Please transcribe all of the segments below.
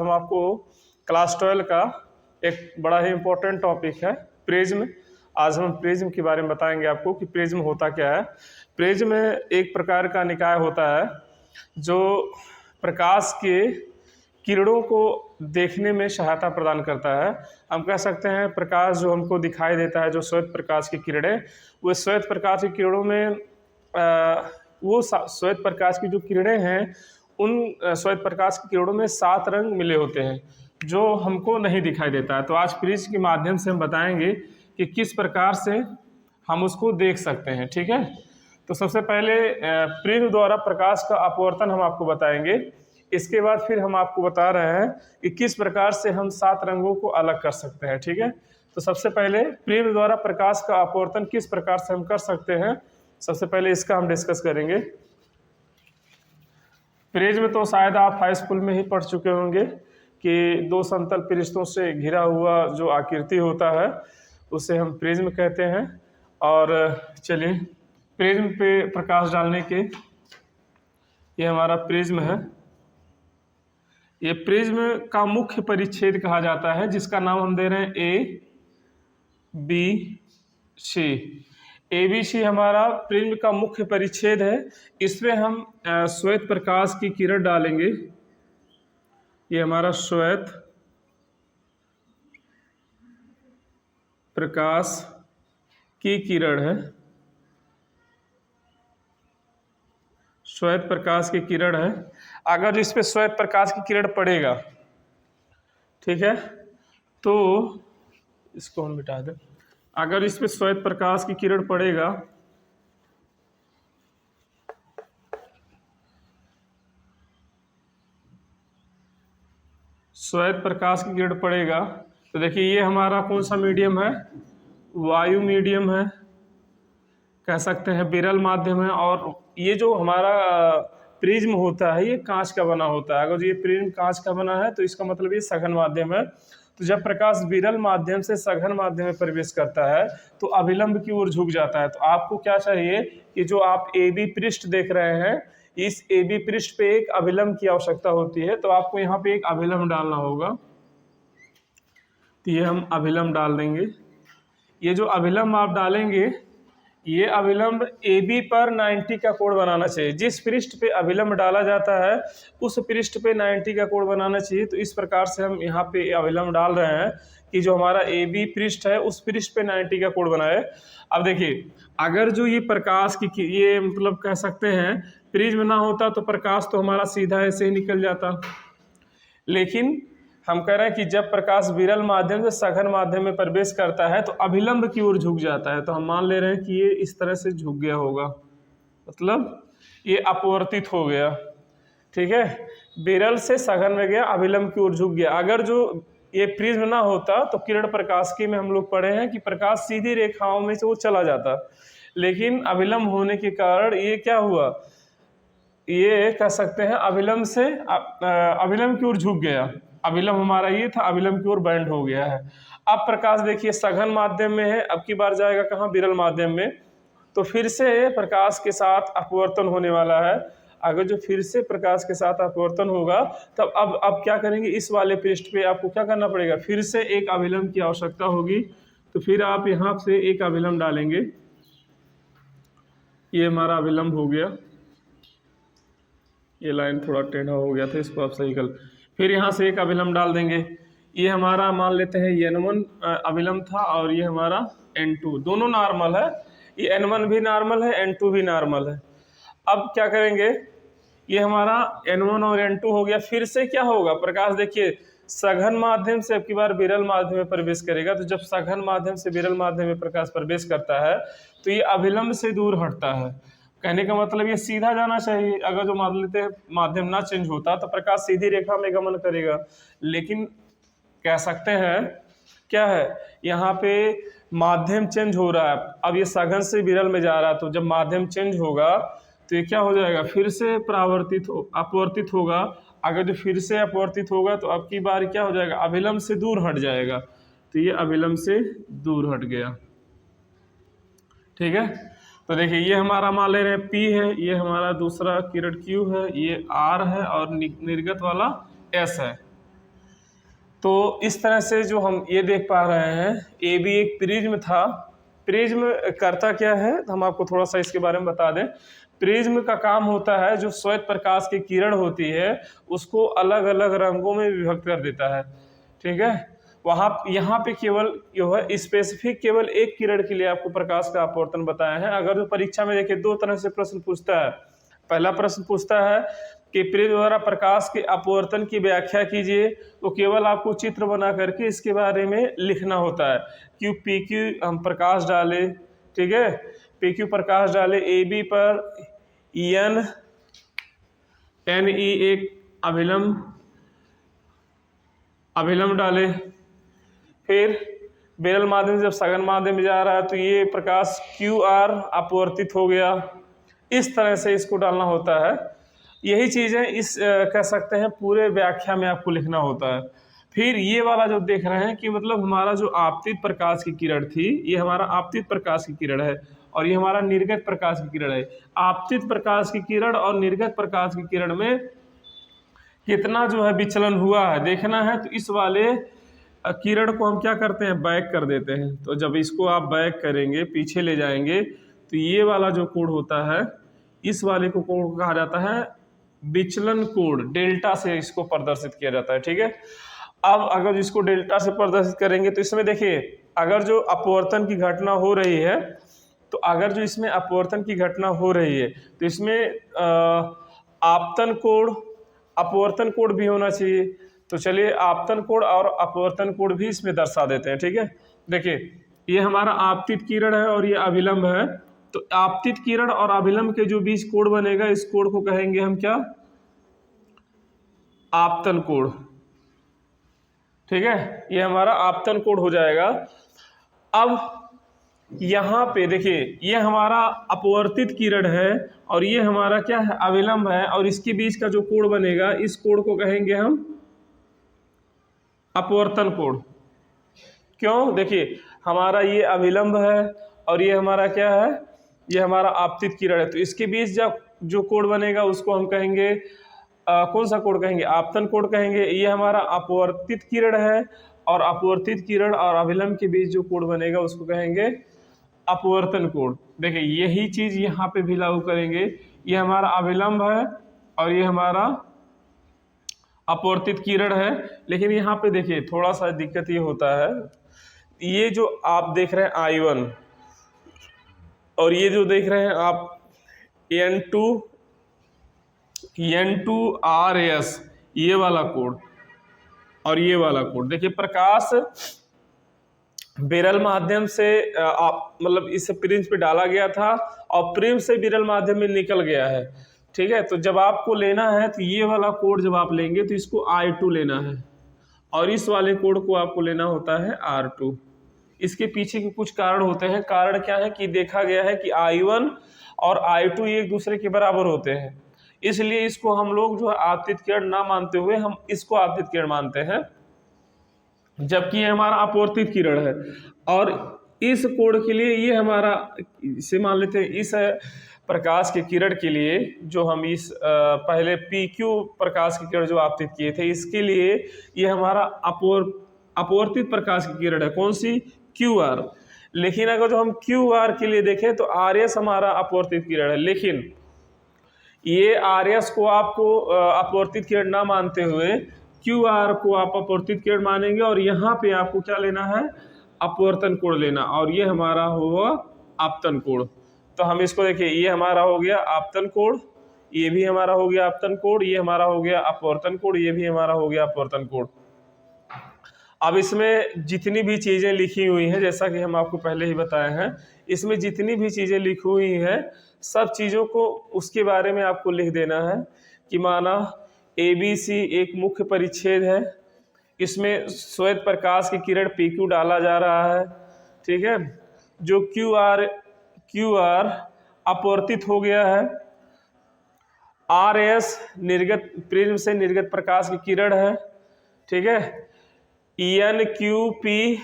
हम आपको क्लास 12 का एक बड़ा ही इम्पोर्टेंट टॉपिक है प्रिज्म। आज हम प्रिज्म के बारे में बताएंगे आपको कि प्रिज्म होता क्या है। प्रिज्म एक प्रकार का निकाय होता है जो प्रकाश के किरणों को देखने में सहायता प्रदान करता है। हम कह सकते हैं प्रकाश जो हमको दिखाई देता है, जो श्वेत प्रकाश की किरणें, वो श्वेत प्रकाश की किरणों में वो श्वेत प्रकाश की जो किरणें हैं उन श्वेत प्रकाश की किरणों में 7 रंग मिले होते हैं जो हमको नहीं दिखाई देता है। तो आज प्रिज्म के माध्यम से हम बताएंगे कि किस प्रकार से हम उसको देख सकते हैं। ठीक है, तो सबसे पहले प्रिज्म द्वारा प्रकाश का अपवर्तन हम आपको बताएंगे। इसके बाद फिर हम आपको बता रहे हैं कि किस प्रकार से हम 7 रंगों को अलग कर सकते हैं। ठीक है, तो सबसे पहले प्रिज्म द्वारा प्रकाश का अपवर्तन किस प्रकार से हम कर सकते हैं, सबसे पहले इसका हम डिस्कस करेंगे। प्रिज्म तो शायद आप हाई स्कूल में ही पढ़ चुके होंगे कि 2 समतल पृष्ठों से घिरा हुआ जो आकृति होता है उसे हम प्रिज्म कहते हैं। और चलिए प्रिज्म पे प्रकाश डालने के, ये हमारा प्रिज्म है। ये प्रिज्म का मुख्य परिच्छेद कहा जाता है जिसका नाम हम दे रहे हैं ABC। ABC हमारा प्रिज्म का मुख्य परिच्छेद है। इसमें हम श्वेत प्रकाश की किरण डालेंगे। ये हमारा श्वेत प्रकाश की किरण है, श्वेत प्रकाश की किरण है। अगर इस पे श्वेत प्रकाश की किरण पड़ेगा, ठीक है, तो इसको हम मिटा दें। अगर इस पे श्वेत प्रकाश की किरण पड़ेगा श्वेत प्रकाश की किरण पड़ेगा तो देखिए ये हमारा कौन सा मीडियम है, वायु मीडियम है, कह सकते हैं विरल माध्यम है। और ये जो हमारा प्रिज्म होता है ये कांच का बना होता है। अगर ये प्रिज्म कांच का बना है तो इसका मतलब ये सघन माध्यम है। तो जब प्रकाश विरल माध्यम से सघन माध्यम में प्रवेश करता है तो अभिलंब की ओर झुक जाता है। तो आपको क्या चाहिए कि जो आप AB पृष्ठ देख रहे हैं, इस AB पृष्ठ पे एक अभिलंब की आवश्यकता होती है। तो आपको यहाँ पे एक अभिलंब डालना होगा। तो ये हम अभिलंब डाल देंगे। ये जो अभिलंब आप डालेंगे, ये अभिलंब AB पर 90 का कोण बनाना चाहिए। जिस पृष्ठ पे अभिलंब डाला जाता है उस पृष्ठ पे 90 का कोण बनाना चाहिए। तो इस प्रकार से हम यहाँ पे अभिलंब डाल रहे हैं कि जो हमारा AB पृष्ठ है उस पृष्ठ पे 90 का कोण बनाए। अब देखिए अगर जो ये प्रकाश की ये मतलब कह सकते हैं प्रिज्म ना होता तो प्रकाश तो हमारा सीधा ऐसे ही निकल जाता, लेकिन हम कह रहे हैं कि जब प्रकाश विरल माध्यम से सघन माध्यम में प्रवेश करता है तो अभिलंब की ओर झुक जाता है। तो हम मान ले रहे हैं कि ये इस तरह से झुक गया होगा, मतलब ये अपवर्तित हो गया। ठीक है, विरल से सघन में गया, अभिलंब की ओर झुक गया। अगर जो ये प्रिज्म ना होता तो किरण प्रकाशिकी में हम लोग पढ़े हैं कि प्रकाश सीधी रेखाओं में से वो चला जाता, लेकिन अभिलंब होने के कारण ये क्या हुआ, ये कह सकते हैं अभिलंब से अभिलंब की ओर झुक गया। अभिलंब हमारा ये था, अभिलंब की ओर बेंड हो गया है। अब प्रकाश देखिए सघन माध्यम में है, अब की बार जाएगा कहाँ, विरल माध्यम में। तो फिर से प्रकाश के साथ अपवर्तन होने वाला है। अगर जो फिर से प्रकाश के साथ अपवर्तन होगा तब अब क्या करेंगे, इस वाले पृष्ठ पे आपको क्या करना पड़ेगा, फिर से एक अभिलंब की आवश्यकता होगी। तो फिर आप यहाँ से एक अभिलंब डालेंगे। ये हमारा अभिलंब हो गया। ये लाइन थोड़ा टेढ़ा हो गया था, इसको आप सही कर। फिर यहाँ से एक अभिलंब डाल देंगे। ये हमारा मान लेते हैं N1 अभिलंब था और ये हमारा N2, दोनों नॉर्मल है। ये N1 भी नॉर्मल है, N2 भी नॉर्मल है। अब क्या करेंगे, ये हमारा N1 और N2 हो गया। फिर से क्या होगा, प्रकाश देखिए सघन माध्यम से अब की बार विरल माध्यम में प्रवेश करेगा। तो जब सघन माध्यम से विरल माध्यम में प्रकाश प्रवेश करता है तो ये अभिलंब से दूर हटता है। कहने का मतलब ये सीधा जाना चाहिए। अगर जो मान लेते हैं माध्यम ना चेंज होता तो प्रकाश सीधी रेखा में गमन करेगा, लेकिन कह सकते हैं क्या है, यहाँ पे माध्यम चेंज हो रहा है। अब ये सघन से विरल में जा रहा है, तो जब माध्यम चेंज होगा तो ये क्या हो जाएगा, फिर से अपवर्तित होगा। अगर जो फिर से अपवर्तित होगा तो अब की बार क्या हो जाएगा, अभिलंब से दूर हट जाएगा। तो ये अभिलंब से दूर हट गया। ठीक है, तो देखिए ये हमारा मान ले रहे हैं P है, ये हमारा दूसरा किरण Q है, ये R है और निर्गत वाला S है। तो इस तरह से जो हम ये देख पा रहे हैं, ए भी एक प्रिज्म था। प्रिज्म करता क्या है, हम आपको थोड़ा सा इसके बारे में बता दें। प्रिज्म का काम होता है, जो श्वेत प्रकाश की किरण होती है उसको अलग अलग रंगों में विभक्त कर देता है, ठीक है। वहाँ यहाँ पे केवल जो है स्पेसिफिक केवल एक किरण के लिए आपको प्रकाश का अपवर्तन बताया है। अगर जो परीक्षा में देखिए दो तरह से प्रश्न पूछता है। पहला प्रश्न पूछता है कि प्रिज्म द्वारा प्रकाश के अपवर्तन की व्याख्या कीजिए, तो केवल आपको चित्र बना करके इसके बारे में लिखना होता है। क्यू पी क्यू हम प्रकाश डाले, ठीक है, पी क्यू प्रकाश डाले, ए बी पर एन एन ई एक अभिलंब डाले, फिर बेरल माध्यम से जब सघन माध्यम में जा रहा है तो ये प्रकाश क्यू आर अपवर्तित हो गया। इस तरह से इसको डालना होता है। यही चीज़ें इस कह सकते हैं पूरे व्याख्या में आपको लिखना होता है। फिर ये वाला जो देख रहे हैं कि मतलब हमारा जो आपतित प्रकाश की किरण थी, ये हमारा आपतित प्रकाश की किरण है और ये हमारा निर्गत प्रकाश की किरण है। आपतित प्रकाश की किरण और निर्गत प्रकाश की किरण में कितना जो है विचलन हुआ है देखना है। तो इस वाले किरण को हम क्या करते हैं, बैक कर देते हैं। तो जब इसको आप बैक करेंगे, पीछे ले जाएंगे, तो ये वाला जो कोण होता है, इस वाले को कोण कहा जाता है विचलन कोण। डेल्टा से इसको प्रदर्शित किया जाता है, ठीक है। अब अगर इसको डेल्टा से प्रदर्शित करेंगे तो इसमें देखिए, अगर जो अपवर्तन की घटना हो रही है, तो अगर जो इसमें अपवर्तन की घटना हो रही है तो इसमें आपतन कोण, अपवर्तन कोण भी होना चाहिए। तो चलिए आपतन कोण और अपवर्तन कोण भी इसमें दर्शा देते हैं, ठीक है। देखिए ये हमारा आपतित किरण है और ये अभिलंब है। तो आपतित किरण और अभिलंब के जो बीच कोण बनेगा, इस कोण को कहेंगे हम क्या, आपतन कोण, ठीक है। ये हमारा आपतन कोण हो जाएगा। अब यहाँ पे देखिए, ये हमारा अपवर्तित किरण है और ये हमारा क्या है, अभिलंब है, और इसके बीच का जो कोण बनेगा, इस कोण को कहेंगे हम अपवर्तन कोण। क्यों, देखिए हमारा ये अभिलंब है और ये हमारा क्या है, ये हमारा आपतित किरण है। तो इसके बीच जब जो कोण बनेगा उसको हम कहेंगे कौन सा कोण कहेंगे, आपतन कोण कहेंगे। ये हमारा अपवर्तित किरण है और अपवर्तित किरण और अभिलंब के बीच जो कोण बनेगा उसको कहेंगे अपवर्तन कोण। देखिए यही चीज यहाँ पे भी लागू करेंगे। ये हमारा अभिलंब है और ये हमारा अपवर्तित किरण है। लेकिन यहाँ पे देखिए थोड़ा सा दिक्कत ये होता है, ये जो आप देख रहे हैं I1 और ये जो देख रहे हैं आप N2RS, ये वाला कोण और ये वाला कोण, देखिए प्रकाश विरल माध्यम से आप मतलब इस प्रिज्म पे डाला गया था और प्रिज्म से विरल माध्यम में निकल गया है, ठीक है। तो जब आपको लेना है तो ये वाला कोण जब आप लेंगे तो इसको I2 लेना है और इस वाले कोण को आपको लेना होता है R2। इसके पीछे के कुछ कारण होते हैं। कारण क्या है कि देखा गया है कि I1 और I2 एक दूसरे के बराबर होते हैं, इसलिए इसको हम लोग जो है आपतित किरण ना मानते हुए हम इसको आपतित किरण मानते हैं, जबकि ये हमारा अपवर्तित किरण है। और इस कोण के लिए ये हमारा, इसे मान लेते हैं इस प्रकाश के किरण के लिए जो हम इस पहले PQ प्रकाश की किरण जो आपतित किए थे, इसके लिए ये हमारा अपवर्तित प्रकाश की किरण है, कौन सी, QR। लेकिन अगर जो हम QR के लिए देखें तो RS हमारा अपवर्तित किरण है। लेकिन ये RS को आपको अपवर्तित किरण ना मानते हुए QR को आप अपवर्तित किरण मानेंगे और यहाँ पे आपको क्या लेना है, अपवर्तन कोण लेना, और ये हमारा होगा आपतन कोण। तो हम इसको देखिए, ये हमारा हो गया आपतन कोण, ये भी हमारा हो गया आपतन कोण, ये हमारा हो गया अपवर्तन कोण, ये भी हमारा हो गया अपवर्तन कोण। अब इसमें जितनी भी चीज़ें लिखी हुई हैं, जैसा कि हम आपको पहले ही बताए हैं, इसमें जितनी भी चीज़ें लिखी हुई हैं सब चीज़ों को उसके बारे में आपको लिख देना है कि माना ABC एक मुख्य परिच्छेद है, इसमें श्वेत प्रकाश की किरण PQ डाला जा रहा है, ठीक है। जो QR अपवर्तित हो गया है, RS निर्गत प्रिज्म से निर्गत प्रकाश की किरण है, ठीक है। ENQP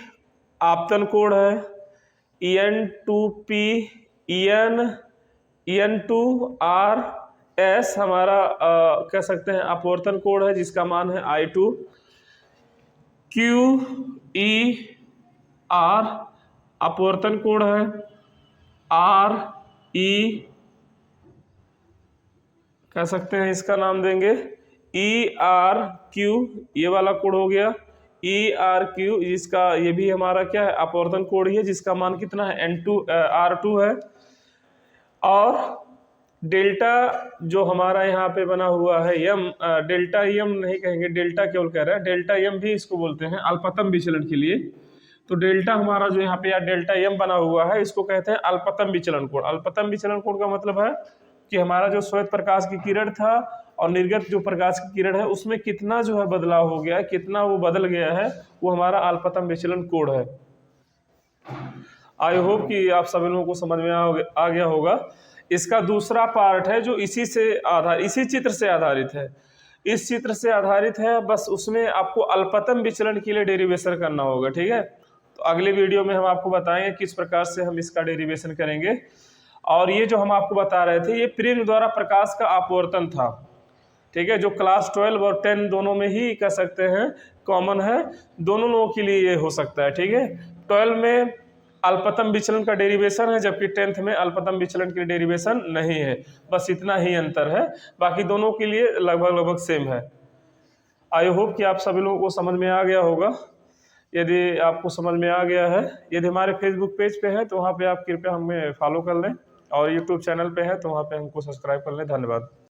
आपतन कोण है, EN2P EN2RS हमारा कह सकते हैं अपवर्तन कोण है जिसका मान है I2। क्यू ई आर अपवर्तन कोण है, आर ई कह सकते हैं, इसका नाम देंगे ई आर क्यू, ये वाला कोण हो गया ई आर क्यू, इसका ये भी हमारा क्या है, अपवर्तन कोण ही है, जिसका मान कितना है N2 R2 है। और डेल्टा जो हमारा यहाँ पे बना हुआ है यम, डेल्टा यम नहीं कहेंगे, डेल्टा केवल कह रहे हैं, डेल्टा यम भी इसको बोलते हैं अल्पतम विचलन के लिए। तो डेल्टा हमारा जो यहाँ पे या डेल्टा यम बना हुआ है, इसको कहते हैं अल्पतम विचलन कोण। अल्पतम विचलन कोण का मतलब है कि हमारा जो श्वेत प्रकाश की किरण था और निर्गत जो प्रकाश की किरण है, उसमें कितना जो है बदलाव हो गया है, कितना वो बदल गया है, वो हमारा अल्पतम विचलन कोण है। आई होप कि आप सभी लोगों को समझ में आ गया होगा। इसका दूसरा पार्ट है जो इसी चित्र से आधारित है, इस चित्र से आधारित है, बस उसमें आपको अल्पतम विचलन के लिए डेरिवेशन करना होगा। ठीक है, तो अगले वीडियो में हम आपको बताएंगे किस प्रकार से हम इसका डेरिवेशन करेंगे। और ये जो हम आपको बता रहे थे, ये प्रिज्म द्वारा प्रकाश का अपवर्तन था। ठीक है, जो क्लास 12 और 10 दोनों में ही कह सकते हैं कॉमन है, दोनों लोगों के लिए ये हो सकता है। ठीक है, 12 में अल्पतम विचलन का डेरिवेशन है, जबकि 10th में अल्पतम विचलन की डेरिवेशन नहीं है। बस इतना ही अंतर है, बाकी दोनों के लिए लगभग सेम है। आई होप कि आप सभी लोगों को समझ में आ गया होगा। यदि आपको समझ में आ गया है, यदि हमारे फेसबुक पेज पे है तो वहाँ पे आप कृपया हमें फॉलो कर लें, और यूट्यूब चैनल पे है तो वहाँ पे हमको सब्सक्राइब कर लें। धन्यवाद।